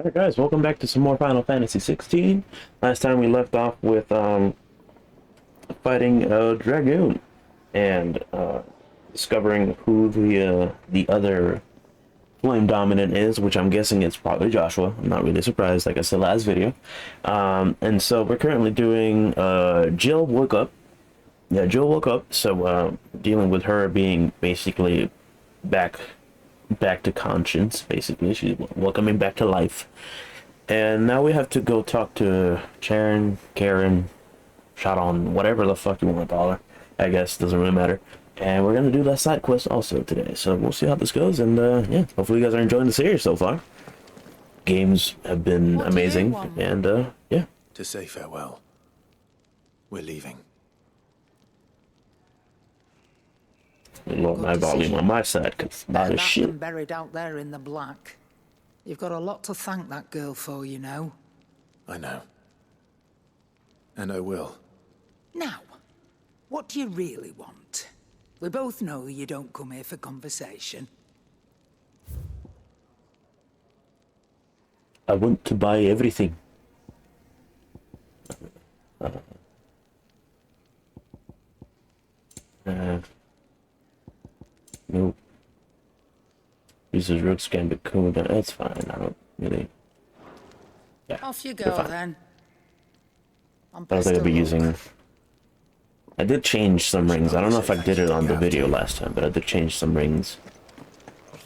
Alright guys, welcome back to some more Final Fantasy XVI. Last time we left off with fighting a dragoon and discovering who the other flame dominant is, which I'm guessing it's probably Joshua. I'm not really surprised, like I said last video. And so we're currently doing Jill woke up. Yeah, Jill woke up, so dealing with her being basically back to conscience, basically. She's welcoming back to life. And now we have to go talk to Karen, Sharon, whatever the fuck you want to call her. I guess, doesn't really matter. And we're gonna do that side quest also today. So we'll see how this goes, and yeah, hopefully you guys are enjoying the series so far. Games have been amazing, and yeah. To say farewell. We're leaving. Lower my volume on my side, because that is shit. Buried out there in the black. You've got a lot to thank that girl for, you know. I know. And I will. Now, what do you really want? We both know you don't come here for conversation. I want to buy everything. Nope. Uses Rook's Gambit Cool, that's fine. I don't really. Yeah. Off you go then. I don't think I'll be using. I did change some rings. I don't know if I did it on the video last time, but I did change some rings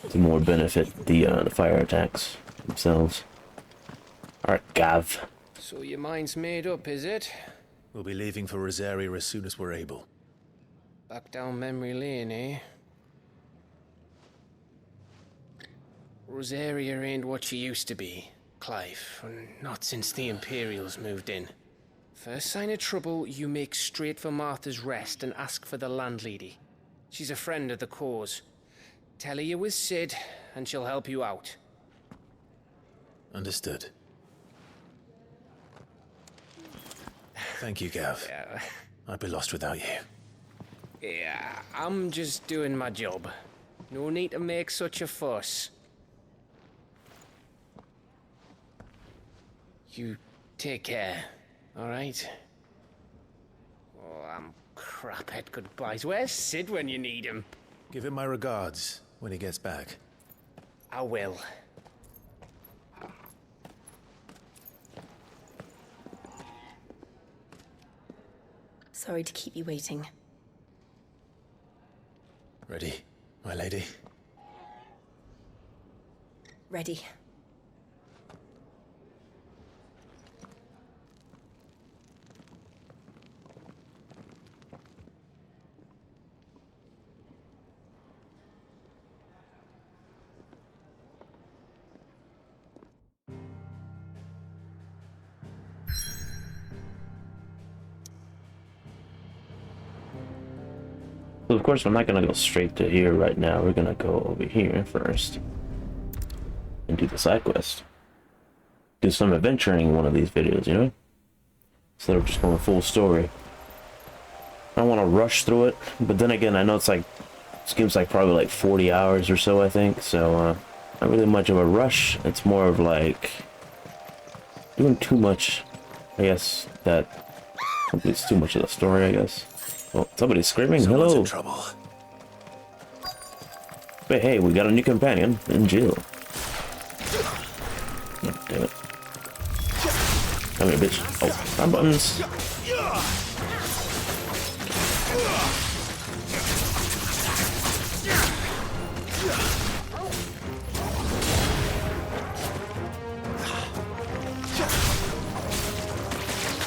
to more benefit the fire attacks themselves. Alright, Gav. So your mind's made up, is it? We'll be leaving for Rosaria as soon as we're able. Back down memory lane, eh? Rosaria ain't what she used to be, Clive. Not since the Imperials moved in. First sign of trouble, you make straight for Martha's Rest and ask for the landlady. She's a friend of the cause. Tell her you're with Sid, and she'll help you out. Understood. Thank you, Gav. Yeah. I'd be lost without you. Yeah, I'm just doing my job. No need to make such a fuss. You take care, alright? Oh, I'm crap at goodbyes. Where's Sid when you need him? Give him my regards when he gets back. I will. Sorry to keep you waiting. Ready, my lady? Ready. So of course, we're not gonna go straight to here right now. We're gonna go over here first and do the side quest. Do some adventuring in one of these videos, you know? Instead of just going full story. I don't want to rush through it, but then again, I know it's like this game's like probably like 40 hours or so, I think. So not really much of a rush. It's more of like doing too much. I guess that completes too much of the story, I guess. Oh, somebody's screaming. Someone's Hello. in trouble. But hey, we got a new companion in Jill. Oh, damn it. Come here, bitch. Oh, my buttons.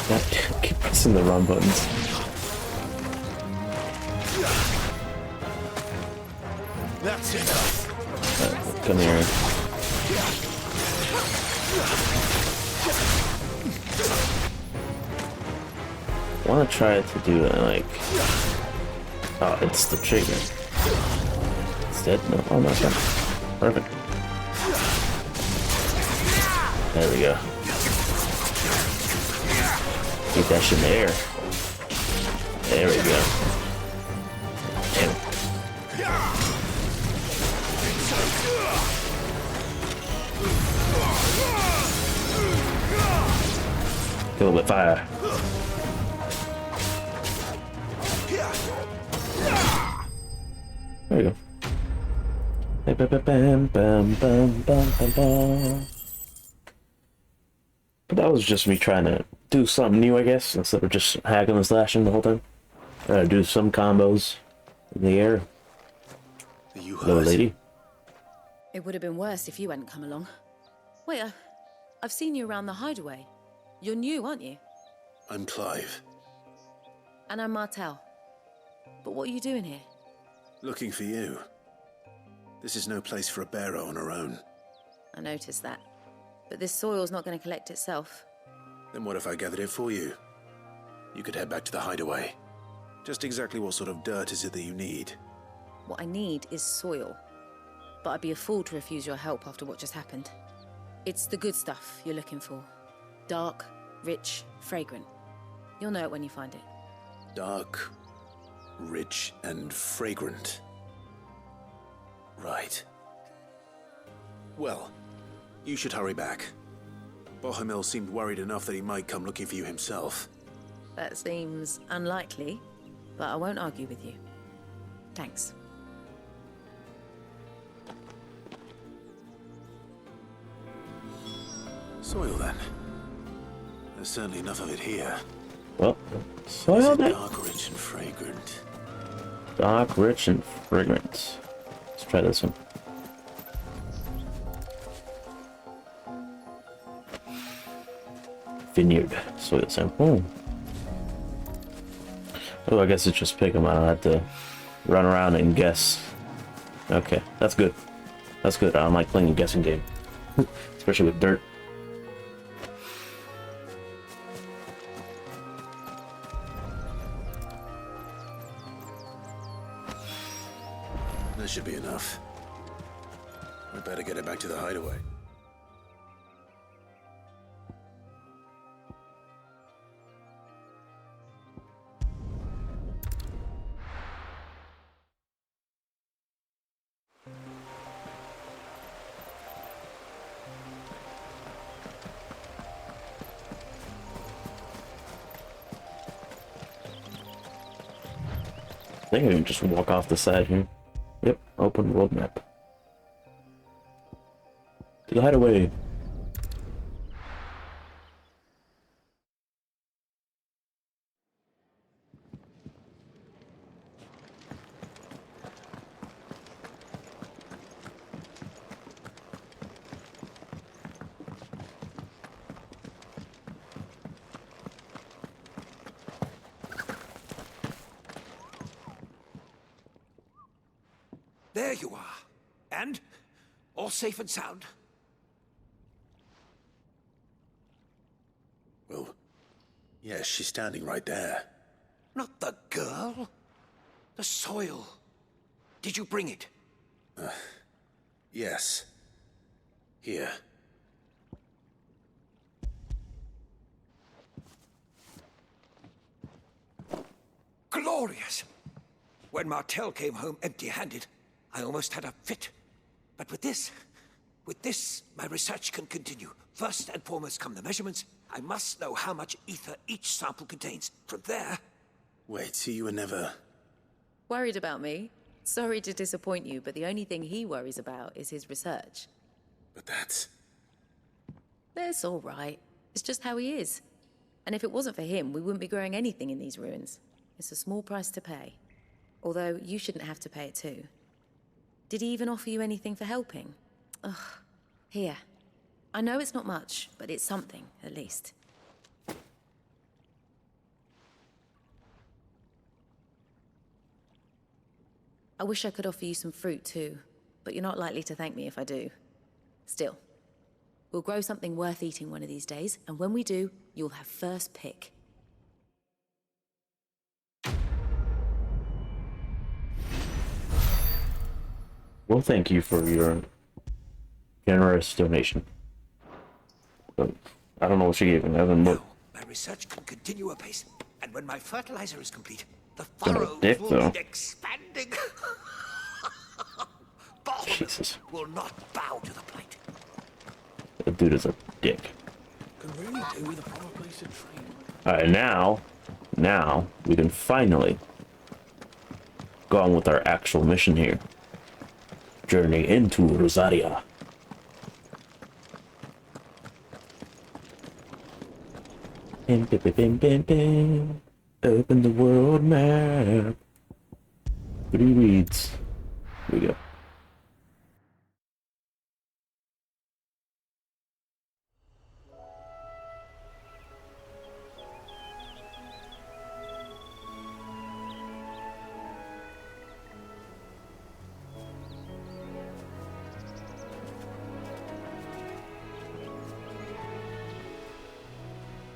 God, keep pressing the wrong buttons. That's enough. Come here. I want to try to do it like... Oh, it's the trigger. It's dead? No, oh no, it's not. Perfect. There we go. Keep that shit in the air. There we go. Damn it. Kill it with fire. There you go. Bam, bam, bam, bam, bam, bam. But that was just me trying to do something new, I guess, instead of just hacking and slashing the whole time. Do some combos in the air. Are you Little hurt? lady. It would have been worse if you hadn't come along. Wait, I've seen you around the hideaway. You're new, aren't you? I'm Clive. And I'm Martel. But what are you doing here? Looking for you. This is no place for a bearer on her own. I noticed that. But this soil's not going to collect itself. Then what if I gathered it for you? You could head back to the hideaway. Just exactly what sort of dirt is it that you need? What I need is soil. But I'd be a fool to refuse your help after what just happened. It's the good stuff you're looking for. Dark, rich, fragrant. You'll know it when you find it. Dark, rich, and fragrant. Right. Well, you should hurry back. Bohemil seemed worried enough that he might come looking for you himself. That seems unlikely, but I won't argue with you. Thanks. Soil, then. There's certainly enough of it here. Well, Is soil it that. dark, rich, and fragrant? Dark, rich, and fragrant. Let's try this one. Vineyard soil sample. Oh, I guess it's just pick them. I don't have to run around and guess. Okay, that's good. That's good. I don't like playing a guessing game, especially with dirt. That should be enough. We better get it back to the hideaway. I think I can just walk off the side here. Yep, open world map. To the hideaway. There you are. And? All safe and sound? Well, yes, she's standing right there. Not the girl. The soil. Did you bring it? Yes. Here. Glorious! When Martel came home empty-handed, I almost had a fit. But with this, my research can continue. First and foremost come the measurements. I must know how much ether each sample contains. From there... Wait, so you were never... Worried about me? Sorry to disappoint you, but the only thing he worries about is his research. But that's... That's all right. It's just how he is. And if it wasn't for him, we wouldn't be growing anything in these ruins. It's a small price to pay. Although, you shouldn't have to pay it too. Did he even offer you anything for helping? Ugh. Here. I know it's not much, but it's something, at least. I wish I could offer you some fruit too, but you're not likely to thank me if I do. Still, we'll grow something worth eating one of these days, and when we do, you'll have first pick. Well, thank you for your generous donation. But I don't know what she gave me. I haven't looked. My research can continue apace. And when my fertilizer is complete, the Got a furrows dick, will though. be expanding. Bohemil Jesus. will not bow to the plate. That dude is a dick. really do with a proper place to train. Alright, now we can finally go on with our actual mission here. Journey into Rosaria. Bim, bim, bim, bim, bim. Open the world map. 3 reads. Here we go.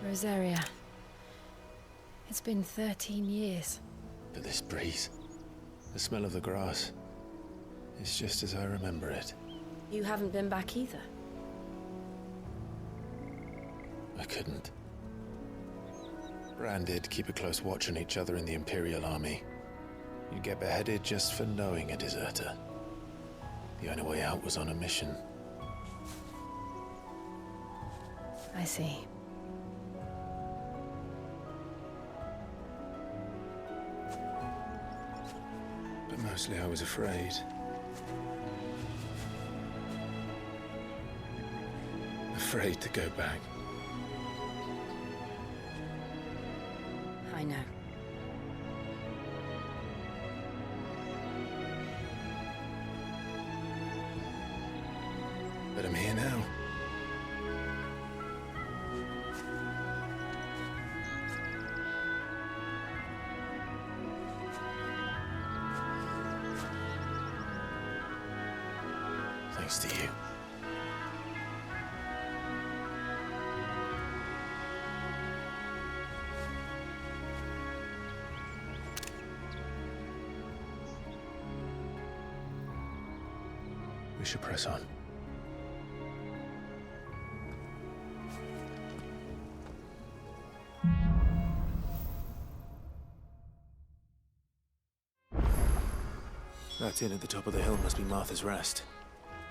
Rosaria. It's been 13 years. But this breeze, the smell of the grass, it's just as I remember it. You haven't been back either. I couldn't. Bran did keep a close watch on each other in the Imperial Army. You'd get beheaded just for knowing a deserter. The only way out was on a mission. I see. But mostly I was afraid. Afraid to go back. I know. But I'm here now. Thanks to you. We should press on. That inn at the top of the hill must be Martha's Rest.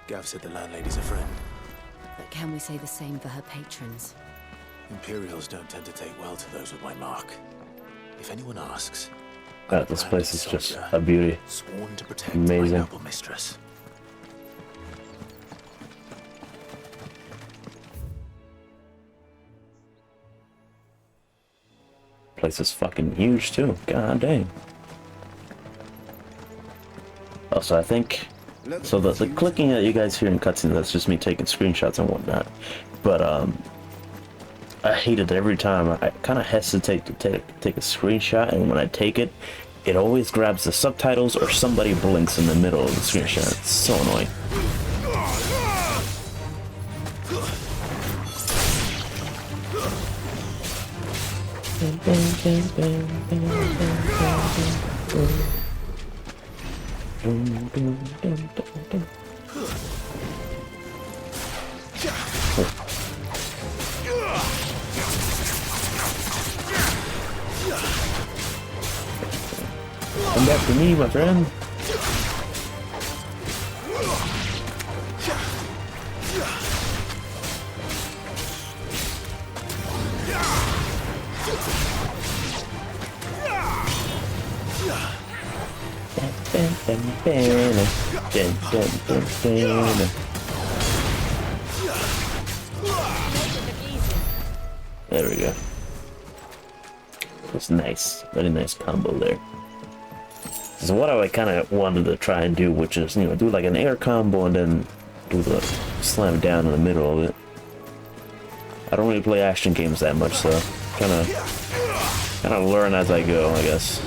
Gav said the landlady's a friend. But can we say the same for her patrons? Imperials don't tend to take well to those with my mark. If anyone asks, This place is just a beauty. sworn to protect Amazing. my noble mistress. Place is fucking huge too. God dang. Also, I think so. The clicking that you guys hear in cutscenes, that's just me taking screenshots and whatnot. But I hate it every time. I kind of hesitate to take a screenshot, and when I take it, it always grabs the subtitles or somebody blinks in the middle of the screenshot. It's so annoying. Come back to me, my friend. There we go. That's nice. Very nice combo there. This is what I kind of wanted to try and do, which is, do like an air combo and then do the slam down in the middle of it. I don't really play action games that much, so kind of learn as I go, I guess.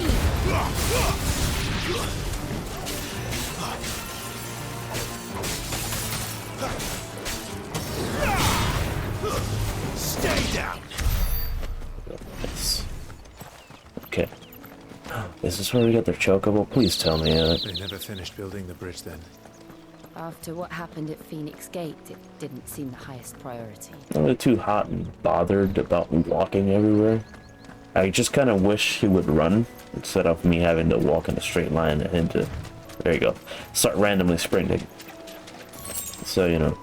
Stay down. Nice. Okay. Is this where we got their chocobo? Please tell me that. They never finished building the bridge then. After what happened at Phoenix Gate, it didn't seem the highest priority. I'm really too hot and bothered about walking everywhere. I just kind of wish he would run instead of me having to walk in a straight line and him to, there you go, start randomly sprinting. So,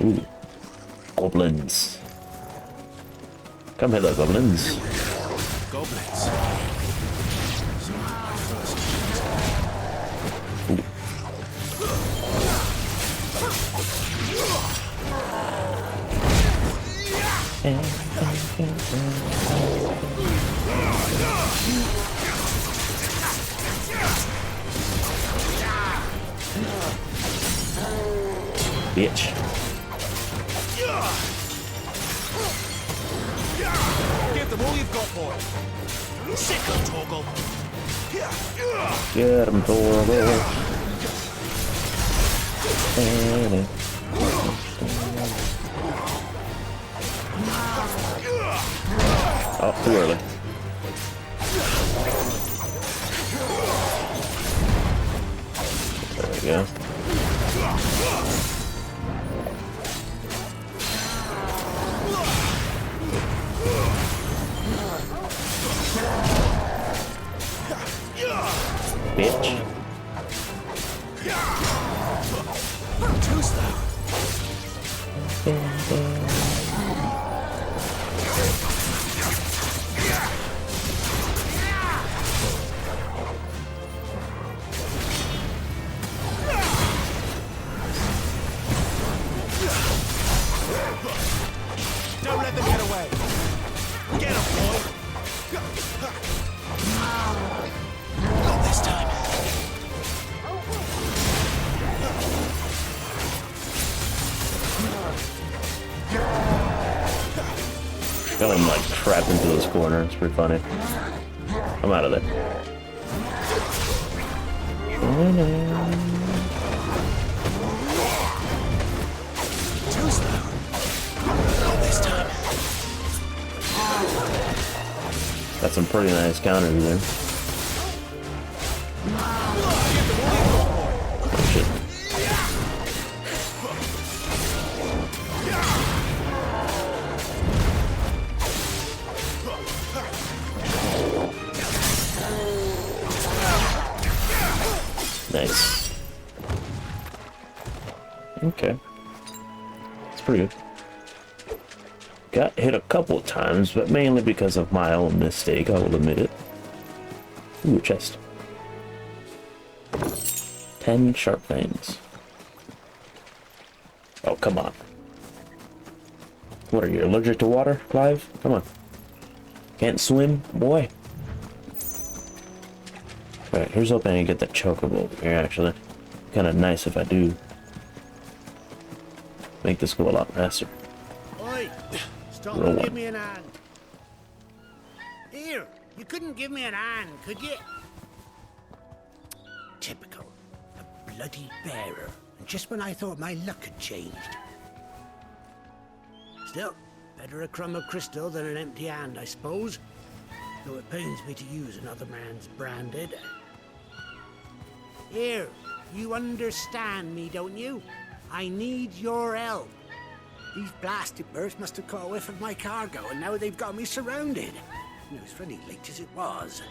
Ooh. Goblins. Come hither, goblins. Goblins. Bitch. Give them all you've got, boy. Sickle, Torgal. Get him, Torgal. Oh, too early. There we go. Bitch. Too slow. Don't let them get away. Get him, boy. Not this time. Got him like trapped into this corner. It's pretty funny. I'm out of there. Too slow. Not this time. Got some pretty nice counters there. Oh shit. Nice. Okay. It's pretty good. Got hit a couple of times, but mainly because of my own mistake, I will admit it. Ooh, a chest. 10 sharp fangs. Oh, come on. What are you, allergic to water, Clive? Come on. Can't swim, boy. Alright, here's hoping I get the chocobo over here, actually. Kinda nice if I do. Make this go a lot faster. Oi! Stop Roll and one. give me an hand. Here, you couldn't give me an hand, could you? Typical. A bloody bearer. And just when I thought my luck had changed. Still, better a crumb of crystal than an empty hand, I suppose. Though it pains me to use another man's branded. Here, you understand me, don't you? I need your help. These blasted birds must have caught a whiff of my cargo, and now they've got me surrounded. It was funny late as it was.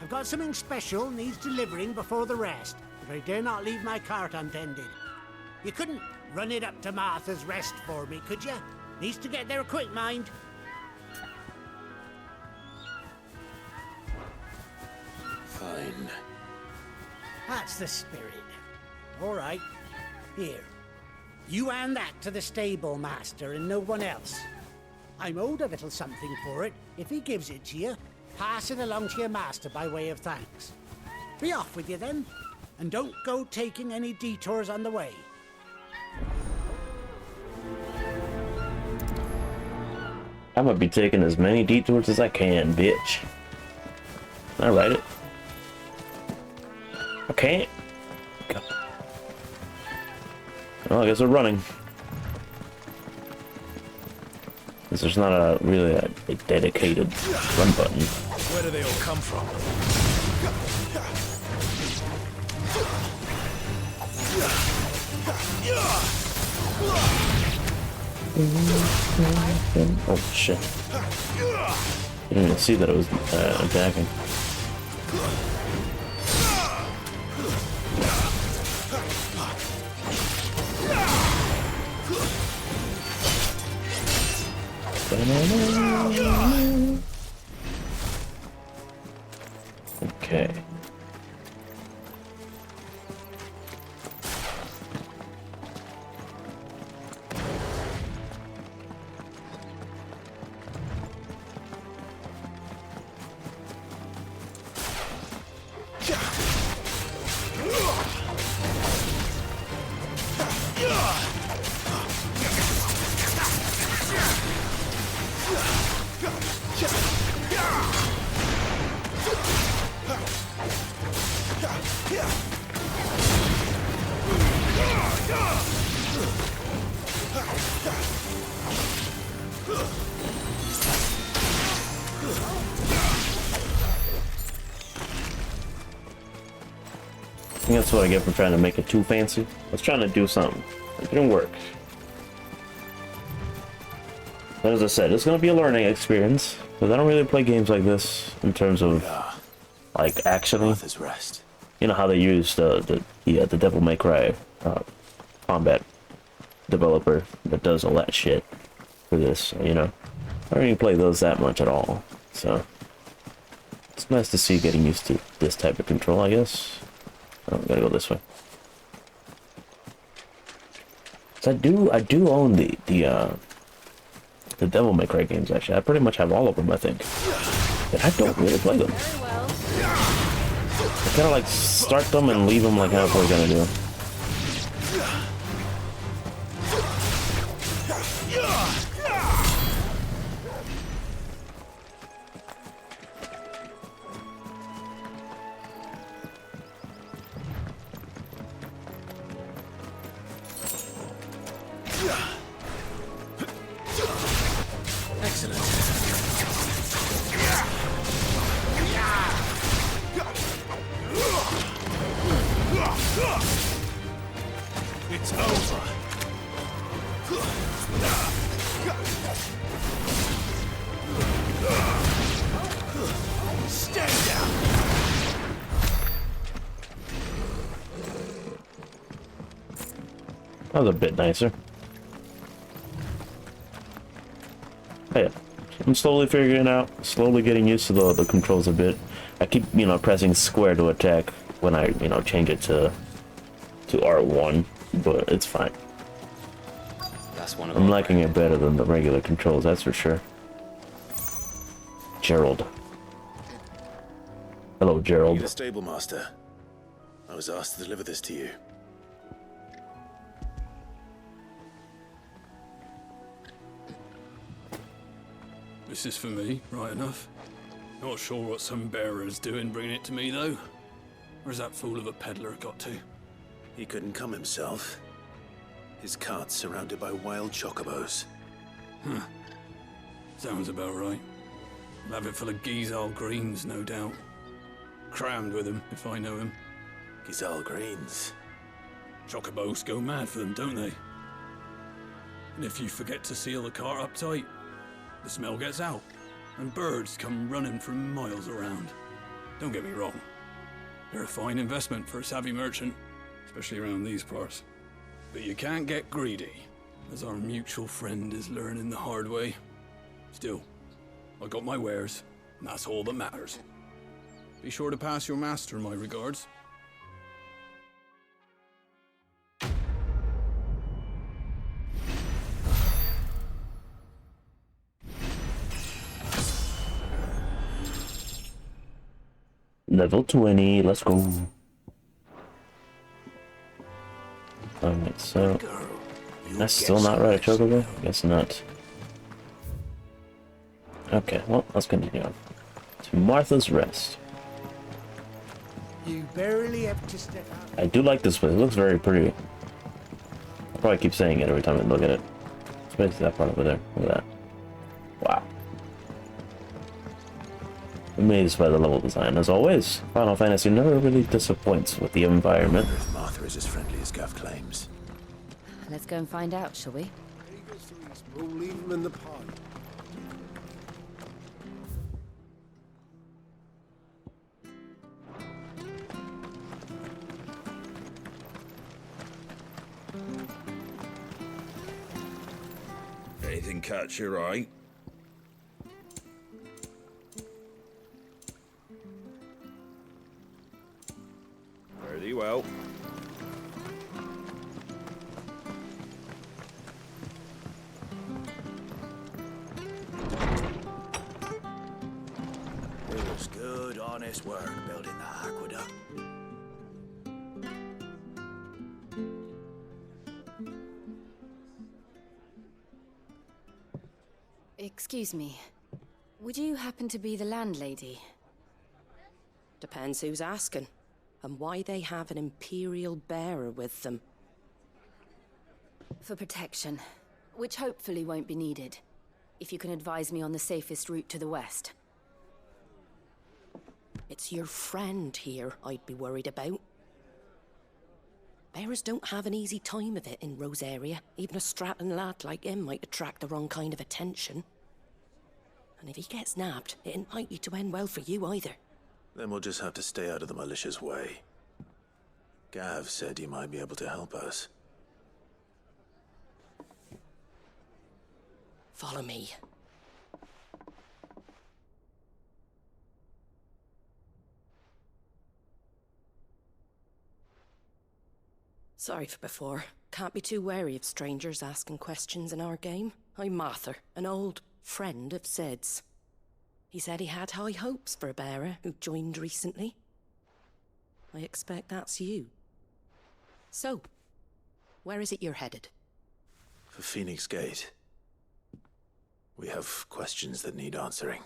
I've got something special needs delivering before the rest, but I dare not leave my cart untended. You couldn't run it up to Martha's Rest for me, could you? Needs to get there quick, mind. Fine. That's the spirit. All right. Here. You hand that to the stable master and no one else. I'm owed a little something for it. If he gives it to you, pass it along to your master by way of thanks. Be off with you then, and don't go taking any detours on the way. I'm gonna be taking as many detours as I can, bitch. Can I write it? I can't. God. Well, I guess we're running. Because there's not a really a dedicated run button. Where do they all come from? Oh shit. I didn't even see that it was attacking. Okay. I think that's what I get for trying to make it too fancy. I was trying to do something. It didn't work. But as I said, it's going to be a learning experience. Because I don't really play games like this in terms of, like, actually. Rest. You know how they use the Devil May Cry combat developer that does all that shit for this, you know. I don't even play those that much at all. So, it's nice to see getting used to this type of control, I guess. Oh, gotta go this way. So I do own the Devil May Cry games, actually. I pretty much have all of them, I think. But I don't really play them. I kind of like start them and leave them like how we're gonna do. It's over. Stay down. That was a bit nicer. Oh, yeah. I'm slowly figuring out, slowly getting used to the controls a bit. I keep, you know, pressing square to attack when I, you know, change it to R1, but it's fine. That's one of I'm liking it better than the regular controls, that's for sure. Gerald. Hello, Gerald. You're the stable master. I was asked to deliver this to you. This is for me, right enough. Not sure what some bearer's doing bringing it to me, though. Where's that fool of a peddler got to? He couldn't come himself. His cart's surrounded by wild chocobos. Huh. Sounds about right. I'll have it full of Gizal greens, no doubt. Crammed with him, if I know him. Gizal greens. Chocobos go mad for them, don't they? And if you forget to seal the cart up tight, the smell gets out, and birds come running from miles around. Don't get me wrong. They're a fine investment for a savvy merchant, especially around these parts. But you can't get greedy, as our mutual friend is learning the hard way. Still, I got my wares, and that's all that matters. Be sure to pass your master my regards. Level 20, let's go. Alright, so that's still not right, Chocobo? Guess not. Okay, well, let's continue on. To Martha's Rest. You barely have to step out. I do like this place, it looks very pretty. I'll probably keep saying it every time I look at it. Especially that part over there, look at that. Wow. Amazed by the level design, as always. Final Fantasy never really disappoints with the environment. If Martha is as friendly as Gav claims. Let's go and find out, shall we? We'll leave him in the pod. Anything catch your eye? Pretty well. It was good, honest work building the aqueduct. Excuse me. Would you happen to be the landlady? Depends who's asking, and why they have an Imperial bearer with them. For protection, which hopefully won't be needed. If you can advise me on the safest route to the west. It's your friend here I'd be worried about. Bearers don't have an easy time of it in Rosaria. Even a Stratton lad like him might attract the wrong kind of attention. And if he gets nabbed, it ain't likely to end well for you either. Then we'll just have to stay out of the malicious way. Gav said you might be able to help us. Follow me. Sorry for before. Can't be too wary of strangers asking questions in our game. I'm Martha, an old friend of Sid's. He said he had high hopes for a bearer who joined recently. I expect that's you. So, where is it you're headed? For Phoenix Gate. We have questions that need answering.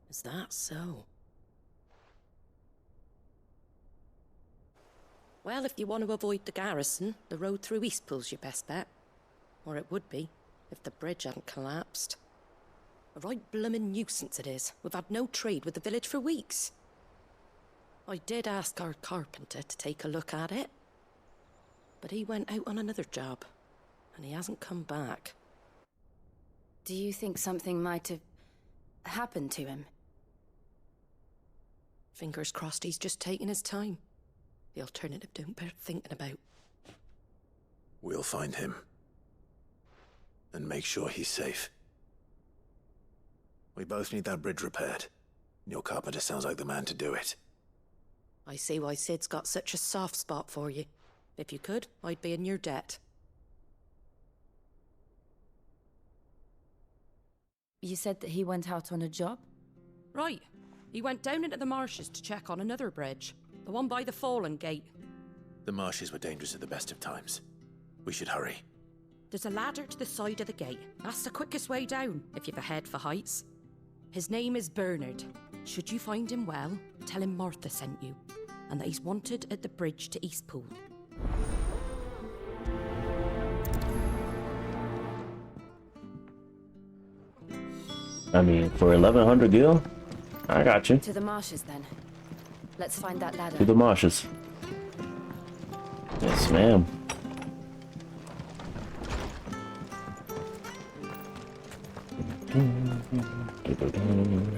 Is that so? Well, if you want to avoid the garrison, the road through Eastpool's your best bet. Or it would be, if the bridge hadn't collapsed. A right bloomin' nuisance it is. We've had no trade with the village for weeks. I did ask our carpenter to take a look at it. But he went out on another job, and he hasn't come back. Do you think something might have happened to him? Fingers crossed he's just taking his time. The alternative don't bear thinking about. We'll find him. And make sure he's safe. We both need that bridge repaired. Your carpenter sounds like the man to do it. I see why Sid's got such a soft spot for you. If you could, I'd be in your debt. You said that he went out on a job? Right. He went down into the marshes to check on another bridge. The one by the Fallen Gate. The marshes were dangerous at the best of times. We should hurry. There's a ladder to the side of the gate. That's the quickest way down, if you've a head for heights. His name is Bernard. Should you find him well, tell him Martha sent you, and that he's wanted at the bridge to Eastpool. I mean, for 1100 gil, I got you. To the marshes, then. Let's find that ladder. To the marshes. Yes, ma'am.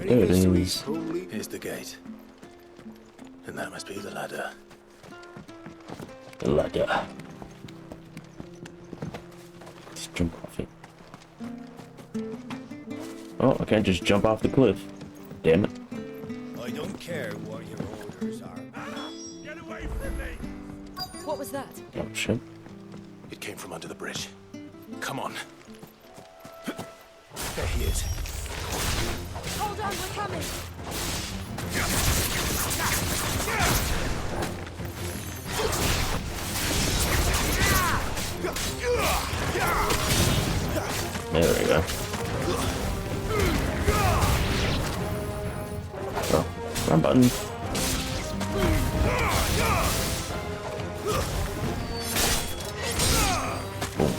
There it is. Here's the gate. And that must be the ladder. The ladder. Let's jump off it. Oh, I can't just jump off the cliff. Damn it. I don't care what your orders are. Get away from me! What was that? Oh, shit. It came from under the bridge. Come on. There he is. Hold on, we're coming! There we go. Oh, wrong button. Boom.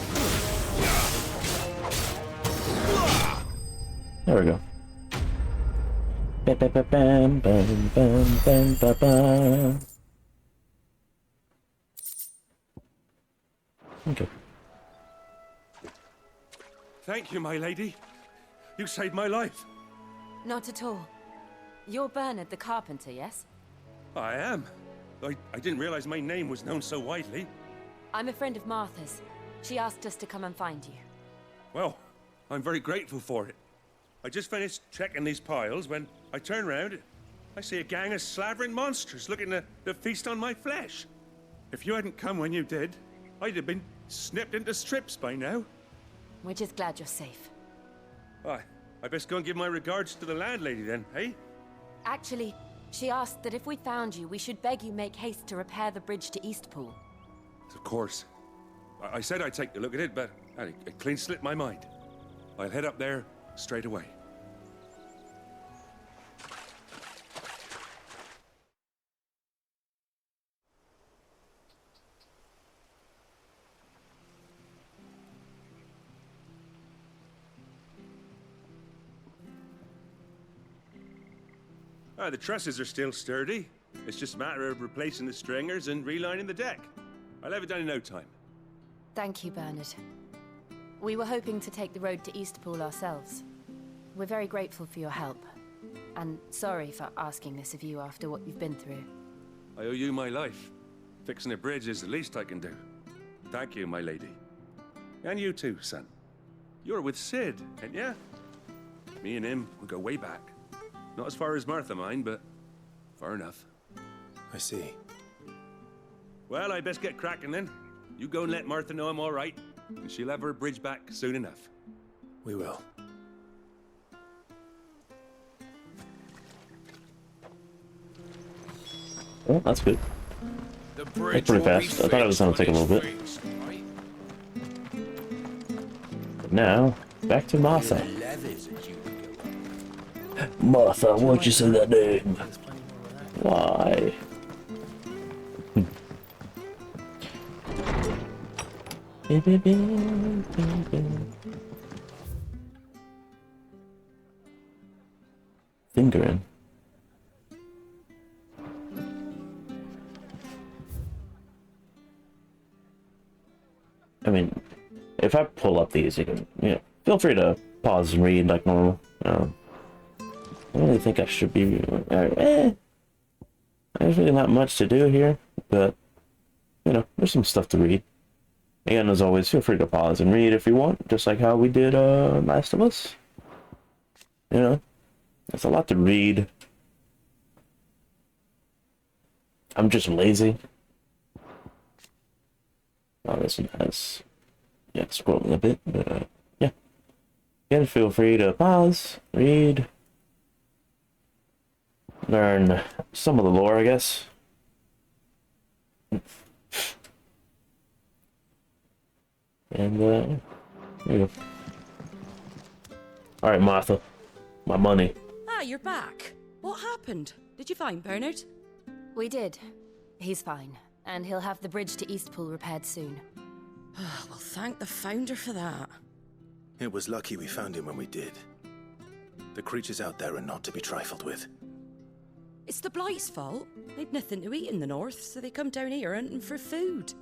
There we go. Bam, bam, bam, bam, bam, bam, bam, bam. Okay. Thank you, my lady. You saved my life. Not at all. You're Bernard the carpenter, yes? I am. I didn't realize my name was known so widely. I'm a friend of Martha's. She asked us to come and find you. Well, I'm very grateful for it. I just finished checking these piles when I turned round I see a gang of slavering monsters looking to feast on my flesh. If you hadn't come when you did, I'd have been snipped into strips by now. We're just glad you're safe. I best go and give my regards to the landlady then, eh? Actually, she asked that if we found you, we should beg you make haste to repair the bridge to Eastpool. Of course. I said I'd take a look at it, but it clean slipped my mind. I'll head up there straight away. The trusses are still sturdy. It's just a matter of replacing the stringers and relining the deck. I'll have it done in no time. Thank you, Bernard. We were hoping to take the road to Eastpool ourselves. We're very grateful for your help. And sorry for asking this of you after what you've been through. I owe you my life. Fixing a bridge is the least I can do. Thank you, my lady. And you too, son. You're with Sid, ain't ya? Me and him, we go way back. Not as far as Martha, mind, but far enough. I see. Well, I best get cracking then. You go and let Martha know I'm all right, and she'll have her bridge back soon enough. We will. Well, that's good. That's pretty fast. I thought it was going to take a little bit. But now, back to Martha. Martha, why'd you say that name? Why? Fingering. I mean, if I pull up these, you can, feel free to pause and read like normal. I don't really think I should be. There's really not much to do here, but there's some stuff to read. Again, as always, feel free to pause and read if you want, just like how we did Last of Us. There's a lot to read. I'm just lazy. Oh, this one has, scrolling a bit, but yeah. Again, feel free to pause, read. Learn some of the lore, I guess. And, there you go. Alright, Martha. My money. Ah, you're back. What happened? Did you find Bernard? We did. He's fine, and he'll have the bridge to Eastpool repaired soon. Well, thank the Founder for that. It was lucky we found him when we did. The creatures out there are not to be trifled with. It's the Blight's fault. They've nothing to eat in the north, so they come down here hunting for food.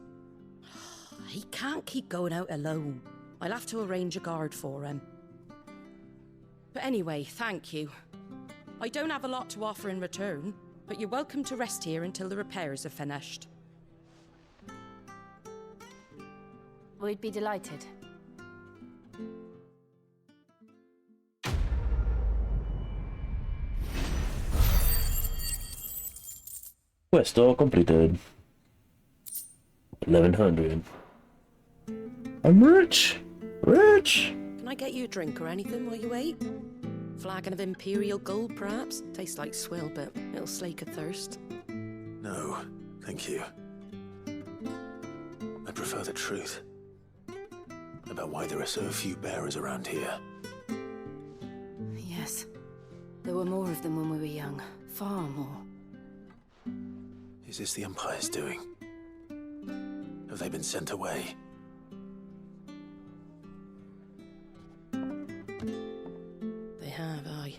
He can't keep going out alone. I'll have to arrange a guard for him. But anyway, thank you. I don't have a lot to offer in return, but you're welcome to rest here until the repairs are finished. We'd be delighted. Quest all completed. 1100. I'm rich! Rich! Can I get you a drink or anything while you wait? Flagon of Imperial Gold, perhaps? Tastes like swill, but it'll slake a thirst. No, thank you. I prefer the truth. About why there are so few bearers around here. Yes. There were more of them when we were young. Far more. Is this the Empire's doing? Have they been sent away? They have, aye.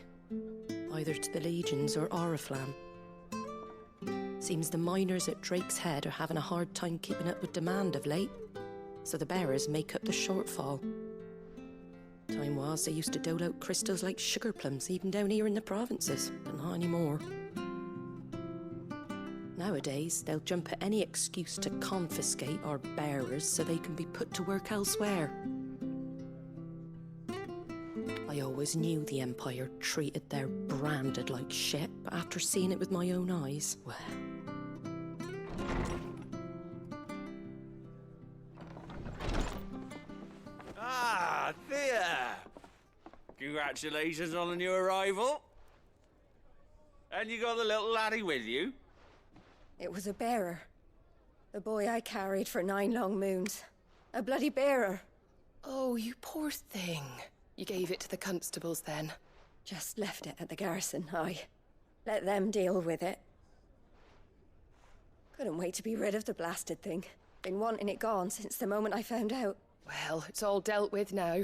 Either to the Legions or Oriflamme. Seems the miners at Drake's Head are having a hard time keeping up with demand of late, so the bearers make up the shortfall. Time was they used to dole out crystals like sugar plums even down here in the provinces, but not anymore. Nowadays, they'll jump at any excuse to confiscate our bearers so they can be put to work elsewhere. I always always knew the Empire treated their branded like shit, but after seeing it with my own eyes, well... Ah, Thea! Congratulations on the new arrival. And you got the little laddie with you? It was a bearer. The boy I carried for 9 long moons. A bloody bearer. Oh, you poor thing. You gave it to the constables then? Just left it at the garrison, I. Let them deal with it. Couldn't wait to be rid of the blasted thing. Been wanting it gone since the moment I found out. Well, it's all dealt with now.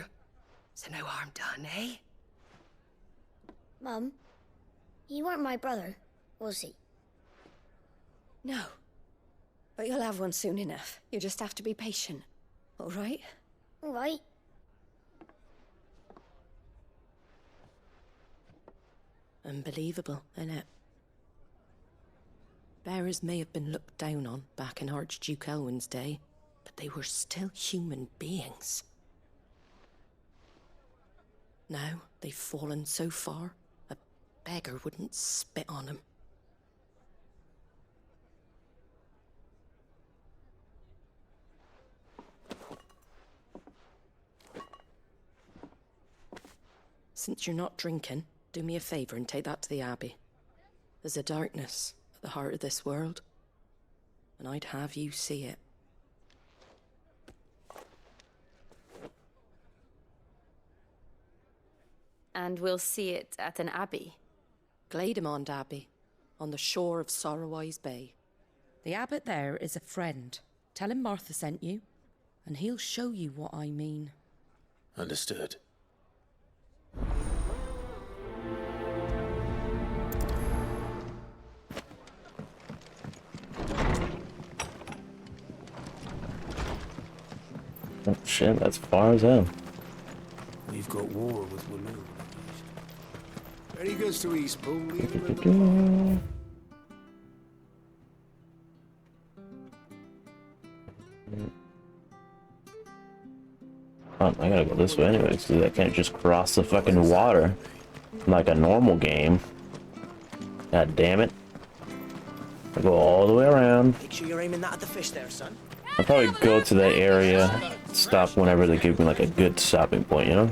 So no harm done, eh? Mum, you weren't my brother, was he? No. But you'll have one soon enough. You just have to be patient. All right? All right. Unbelievable, innit? Bearers may have been looked down on back in Archduke Elwin's day, but they were still human beings. Now they've fallen so far, a beggar wouldn't spit on them. Since you're not drinking, do me a favor and take that to the Abbey. There's a darkness at the heart of this world, and I'd have you see it. And we'll see it at an abbey? Glademond Abbey, on the shore of Sorrowise Bay. The abbot there is a friend. Tell him Martha sent you, and he'll show you what I mean. Understood. Oh shit, that's far as hell. We've got war with Walloon. When he goes to Eastpool, leave him in the Oh, I gotta go this way anyways, because I can't just cross the fucking water like a normal game. God damn it. I go all the way around. Make sure you're aiming that at the fish there, son. I'll probably go to that area, stop whenever they give me like a good stopping point, you know?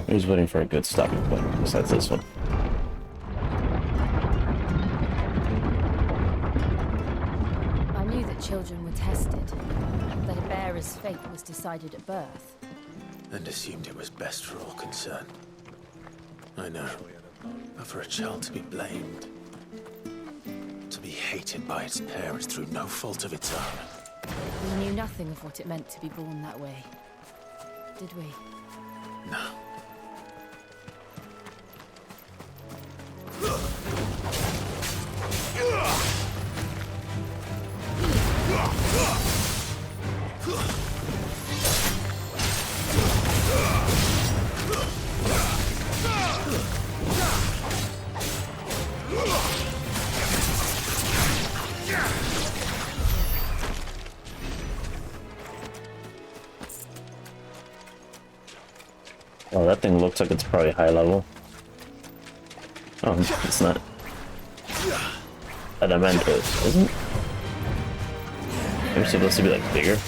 He's waiting for a good stopping point, besides this one. I knew that children were tested, that a bearer's fate was decided at birth. And assumed it was best for all concerned. I know. But for a child to be blamed, to be hated by its parents through no fault of its own. We knew nothing of what it meant to be born that way, did we? No. Oh, that thing looks like it's probably high level. Oh, it's not. Adamantos, isn't it? They're supposed to be like bigger.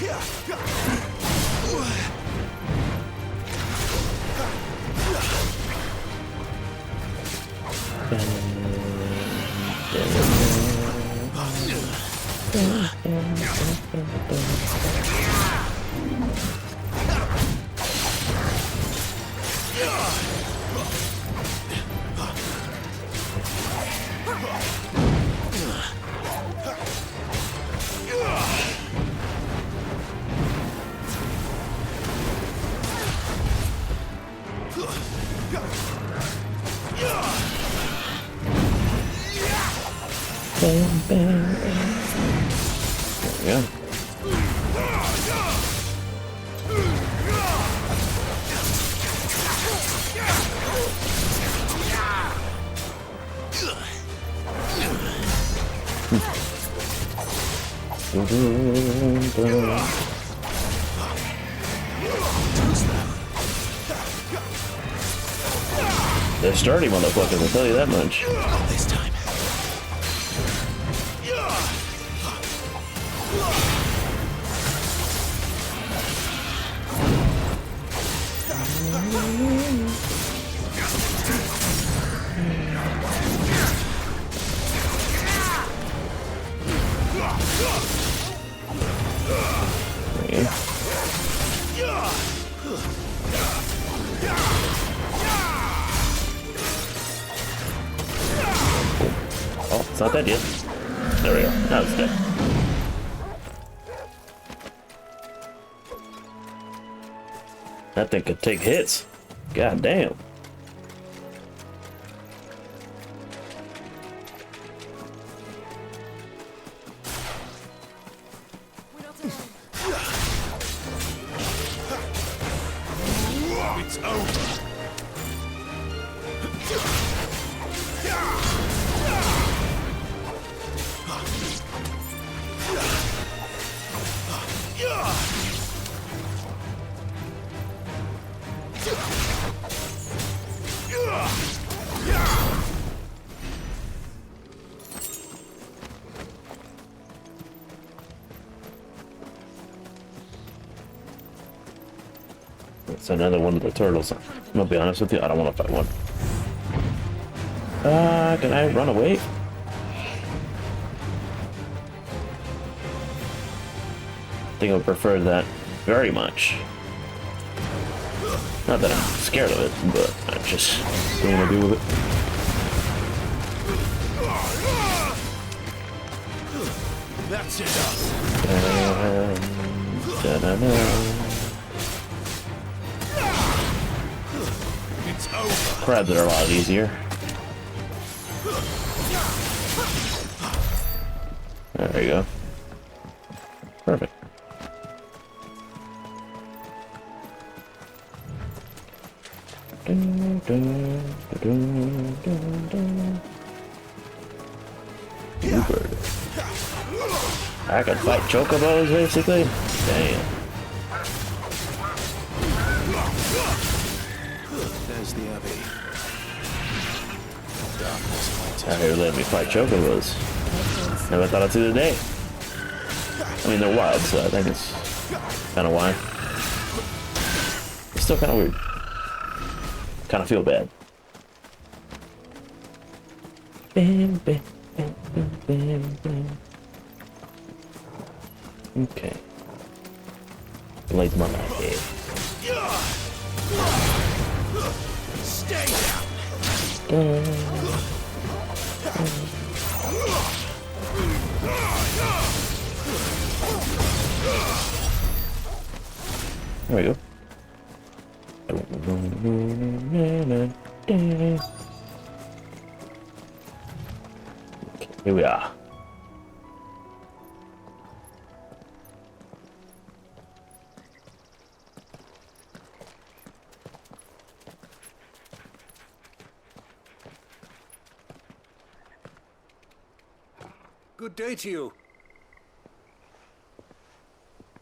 Bam, bam, bam. There we go. They're sturdy motherfuckers, I'll tell you that much. Not this time. Oh, it's not dead yet. There we go. Now it's dead. That thing could take hits. God damn. It's over. It's another one of the turtles. I'm gonna be honest with you, I don't want to fight one. Can I run away? I think I would prefer that very much. Not that I'm scared of it, but I just don't want to deal with it. That's it. It's over. Crabs are a lot easier. There you go. Perfect. Bluebird. I can fight chocobos, basically. Damn. There's the Abbey. Out here letting me fight chocobos. Never thought I'd see the day. I mean, they're wild, so I think it's kind of why. It's still kind of weird. Kind of feel bad. Bam, bam, bam, bam, bam, bam. Okay. Light my light. Stay down. There we go. Okay, here we are. Good day to you.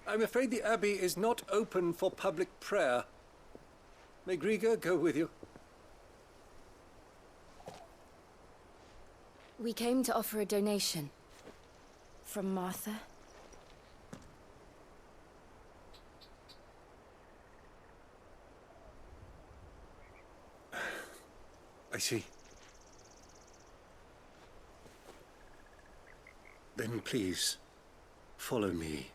I'm afraid the Abbey is not open for public prayer. May Grieger go with you? We came to offer a donation. From Martha. I see. Then please, follow me.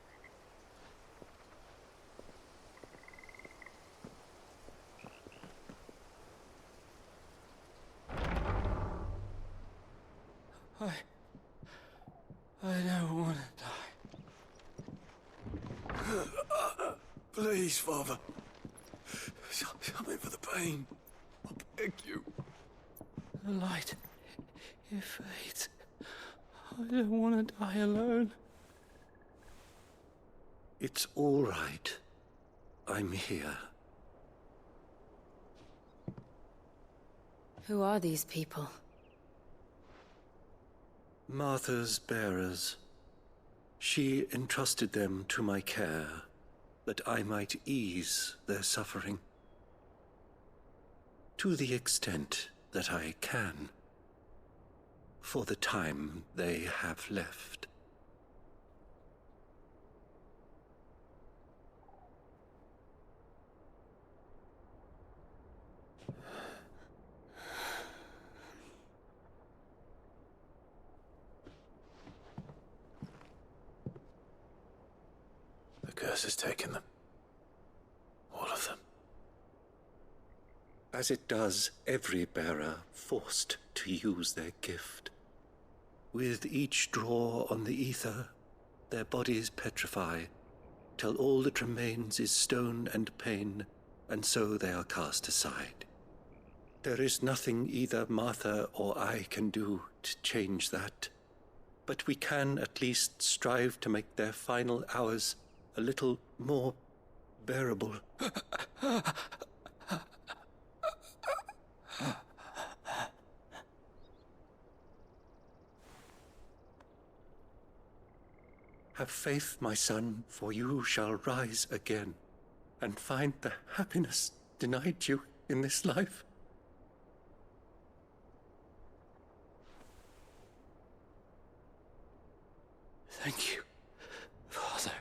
I don't want to die. Please, Father. Something for the pain. I beg you. The light, it fades. I don't want to die alone. It's all right. I'm here. Who are these people? Martha's bearers. She entrusted them to my care, that I might ease their suffering. To the extent that I can for the time they have left. The curse has taken them. All of them. As it does every bearer forced to use their gift. With each draw on the ether, their bodies petrify, till all that remains is stone and pain, and so they are cast aside. There is nothing either Martha or I can do to change that, but we can at least strive to make their final hours a little more bearable. Have faith, my son, for you shall rise again and find the happiness denied you in this life. Thank you, Father.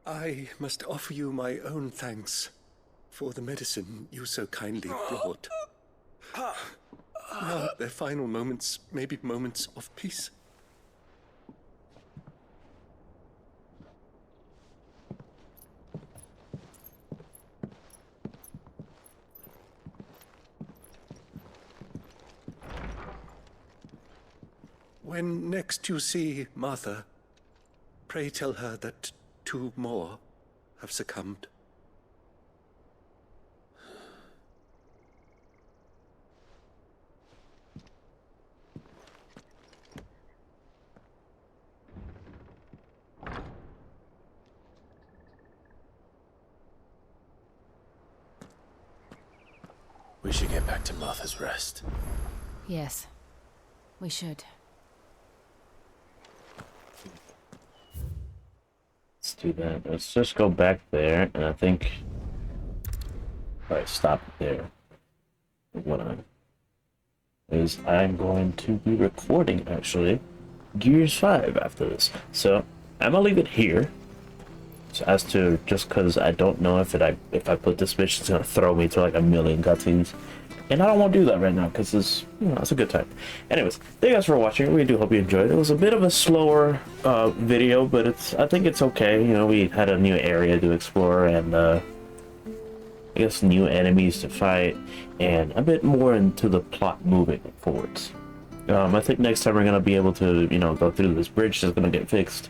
I must offer you my own thanks for the medicine you so kindly brought. Now, their final moments may be moments of peace. When next you see Martha, pray tell her that 2 more have succumbed. We should get back to Martha's Rest. Yes, we should. Let's do that. Let's just go back there, and I think... Alright, stop it there. What I'm going to be recording, actually, Gears 5 after this. So, I'm gonna leave it here. So as to, just because I don't know if I put this bitch, it's gonna throw me to like a million cutscenes. And I don't want to do that right now, because it's, it's a good time. Anyways, thank you guys for watching. We do hope you enjoyed. It was a bit of a slower video, but I think it's okay. You know, we had a new area to explore, and I guess new enemies to fight, and a bit more into the plot moving forwards. I think next time we're gonna be able to, go through this bridge that's gonna get fixed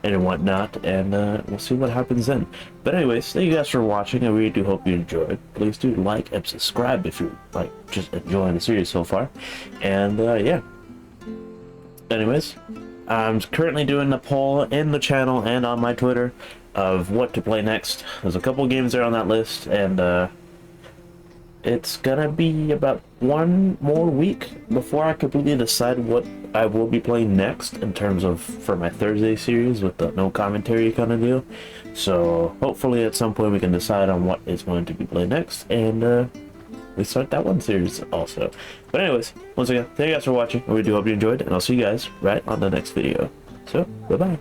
and whatnot, and we'll see what happens then. But anyways, thank you guys for watching. I really do hope you enjoyed. Please do like and subscribe if you're just enjoying the series so far. And yeah. Anyways, I'm currently doing a poll in the channel and on my Twitter of what to play next. There's a couple games there on that list, and it's gonna be about 1 more week before I completely decide what I will be playing next in terms of for my Thursday series with the no commentary kind of deal. So hopefully at some point we can decide on what is going to be played next, and we start that one series also. But anyways, once again, thank you guys for watching. I really do hope you enjoyed, and I'll see you guys right on the next video. So bye bye.